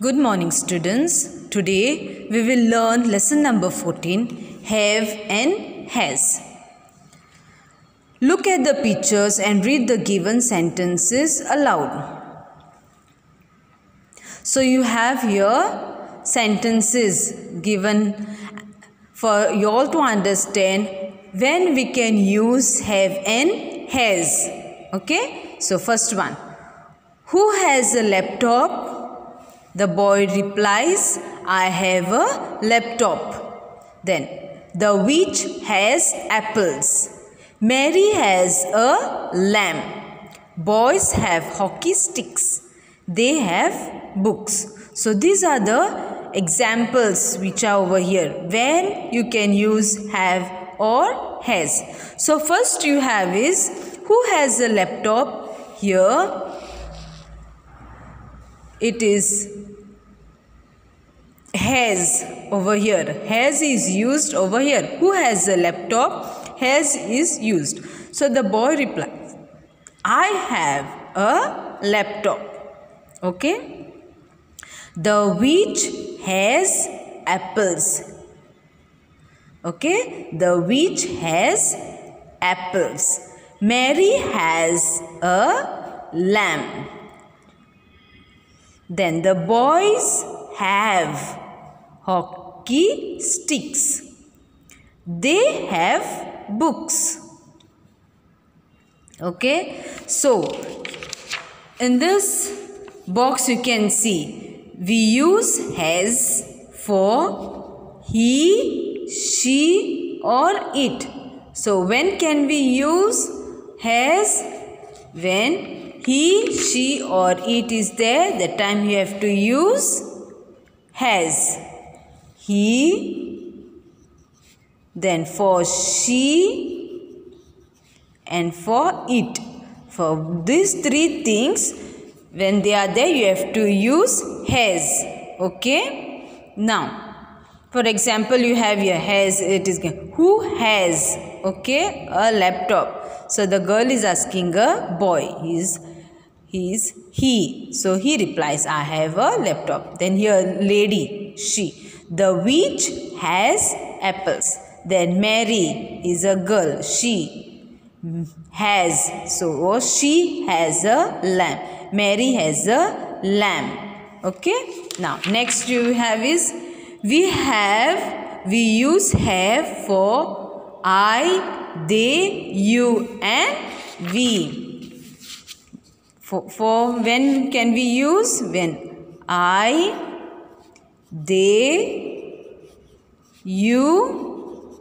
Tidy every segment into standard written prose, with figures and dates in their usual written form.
Good morning, students. Today we will learn lesson number 14, have and has. Look at the pictures and read the given sentences aloud. So you have here sentences given for you all to understand when we can use have and has. Okay? So first one. Who has a laptop? The boy replies, I have a laptop. Then, the witch has apples. Mary has a lamb. Boys have hockey sticks. They have books. So, these are the examples which are over here when you can use have or has. So, first you have is who has a laptop? Here it is has over here. Has is used over here. Who has a laptop? Has is used. So the boy replies, I have a laptop. Okay. The witch has apples. Okay. The witch has apples. Mary has a lamb. Then the boys have hockey sticks. They have books. Okay. So, in this box you can see we use has for he, she or it. So, when can we use has? When he, she or it is there, that time you have to use has. He, then for she and for it. For these three things, when they are there, you have to use has. Okay. Now, for example, you have here has, it is who has, okay, a laptop. So the girl is asking a boy. He. So he replies, I have a laptop. Then here lady, she. The witch has apples. Then Mary is a girl. She has. So she has a lamb. Mary has a lamb. Okay. Now next you have is we use have for I, they, you and we. For when can we use? When I, they, you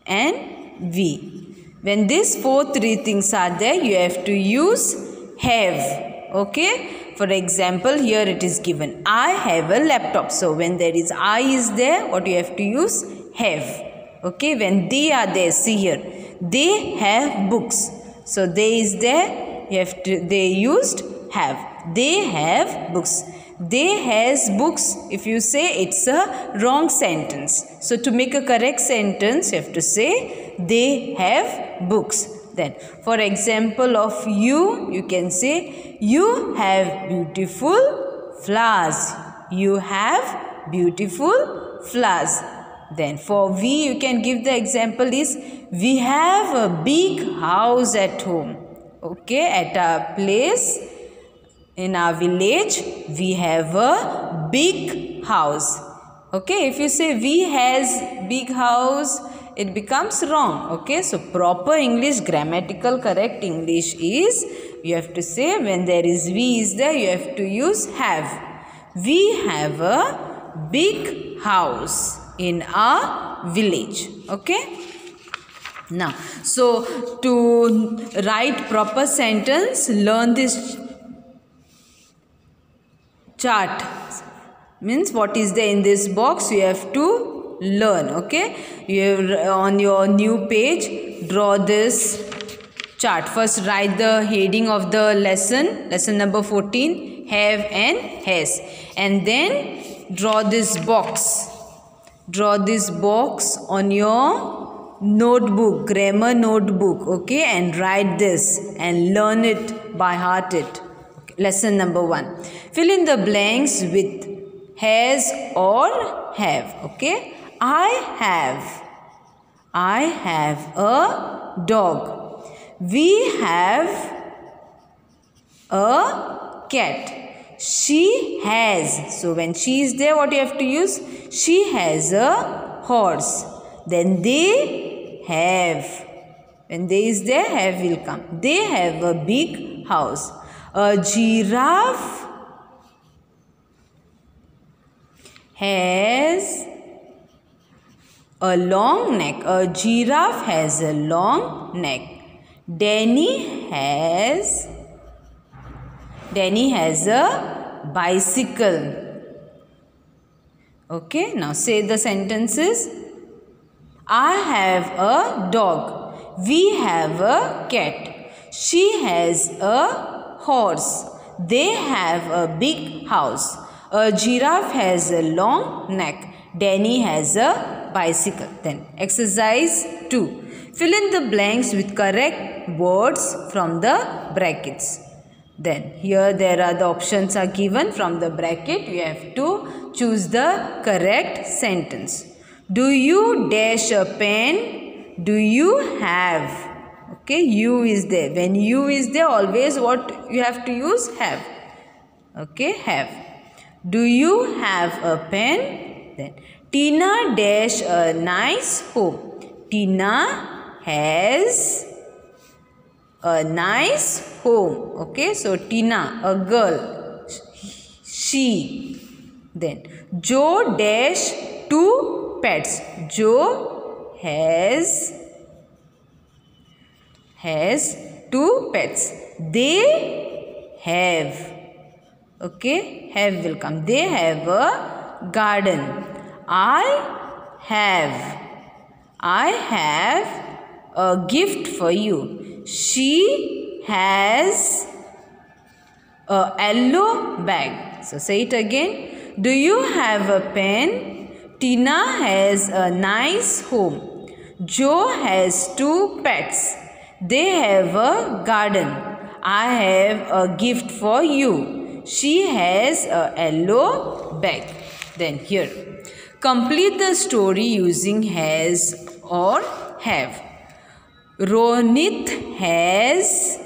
and we. When these three things are there, you have to use have. Okay. For example, here it is given, I have a laptop. So, when there is I is there, what you have to use? Have. Okay. When they are there, see here, they have books. So, they is there. They used have. They have books. They has books. If you say it's a wrong sentence. So to make a correct sentence, you have to say they have books. Then for example of you can say you have beautiful flowers. You have beautiful flowers. Then for we, you can give the example is we have a big house at home. Okay, at our place, in our village, we have a big house. Okay, if you say we has big house, it becomes wrong. Okay, so proper English, grammatical correct English is, you have to say when there is we is there, you have to use have. We have a big house in our village. Okay. Now, so to write proper sentence, learn this chart. Means what is there in this box, you have to learn. Okay. You have on your new page, draw this chart. First write the heading of the lesson number 14, have and has. And then draw this box. Draw this box on your notebook, grammar notebook, okay, and write this and learn it by heart it. Okay. lesson number 1. Fill in the blanks with has or have. Okay. I have a dog. We have a cat. She has. So when she is there, what you have to use? She has a horse. Then they have. When they is there, have will come. They have a big house. A giraffe has a long neck. A giraffe has a long neck. Danny has a bicycle. Okay, now say the sentences. I have a dog. We have a cat. She has a horse. They have a big house. A giraffe has a long neck. Danny has a bicycle. Then exercise 2. Fill in the blanks with correct words from the brackets. Then here there are the options are given from the bracket. You have to choose the correct sentence. Do you dash a pen? Do you have? Okay, you is there. When you is there, always what you have to use? Have. Okay, have. Do you have a pen? Then Tina dash a nice home. Tina has a nice home. Okay, so Tina, a girl. She. Then Joe dash 2 pets. Joe has 2 pets. They have. Okay, have will come. They have a garden. I have a gift for you. She has a yellow bag. So say it again. Do you have a pen? Tina has a nice home. Joe has 2 pets. They have a garden. I have a gift for you. She has a yellow bag. Then here, complete the story using has or have. Ronit has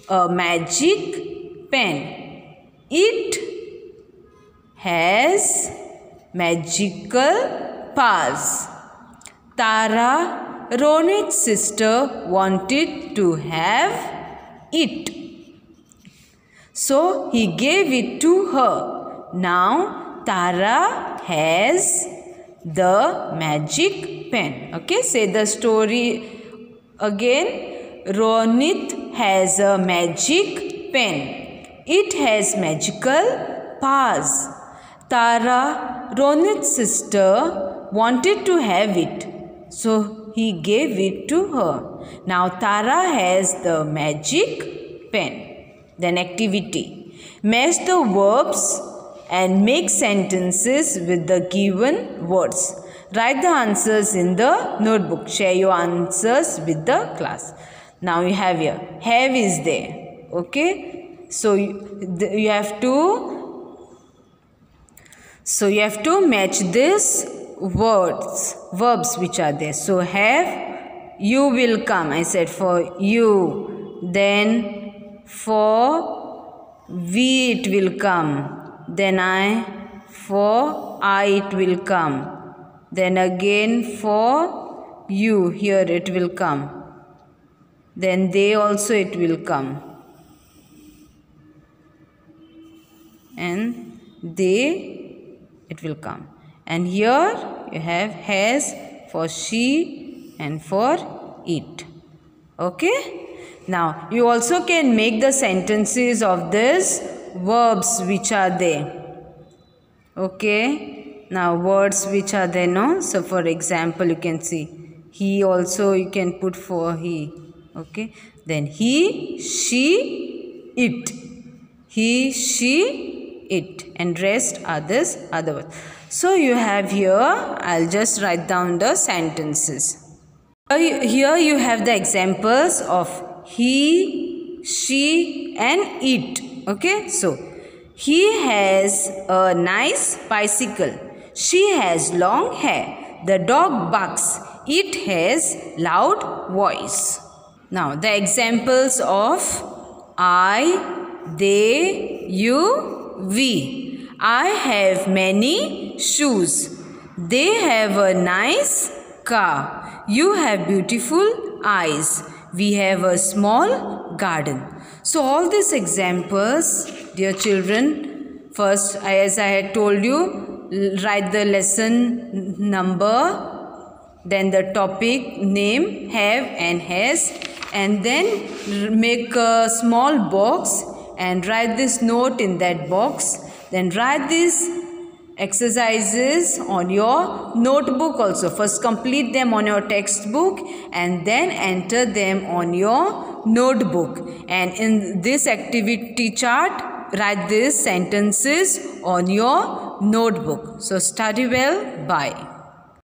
a magic pen. It has magical powers. Tara, Ronit's sister, wanted to have it. So he gave it to her. Now Tara has the magic pen. Okay, say the story again. Ronit has a magic pen. It has magical powers. Tara, Ronit's sister, wanted to have it. So he gave it to her. Now Tara has the magic pen. Then activity. Match the verbs and make sentences with the given words. Write the answers in the notebook. Share your answers with the class. Now you have here. Have is there. Okay. So you have to match this verbs which are there. So have, you will come. I said for you. Then for we it will come. Then for I it will come. Then again for you, here it will come. Then they also it will come. And they it will come. And here you have has for she and for it. Okay. Now, you also can make the sentences of these verbs which are there. Okay. Now, words which are there, no? So, for example, you can see. He also, you can put for he. Okay. Then, he, she, it. He, she, it. And rest are this other words. So, you have here, I'll just write down the sentences. Here you have the examples of he, she and it. Okay, so he has a nice bicycle. She has long hair. The dog barks. It has loud voice. Now the examples of I, they, you, we. I have many shoes. They have a nice car. You have beautiful eyes. We have a small garden. So all these examples, dear children, first as I had told you, write the lesson number, then the topic, name, have and has, and then make a small box and write this note in that box. Then write these exercises on your notebook also. First complete them on your textbook and then enter them on your notebook. And in this activity chart, write these sentences on your notebook. So study well. Bye.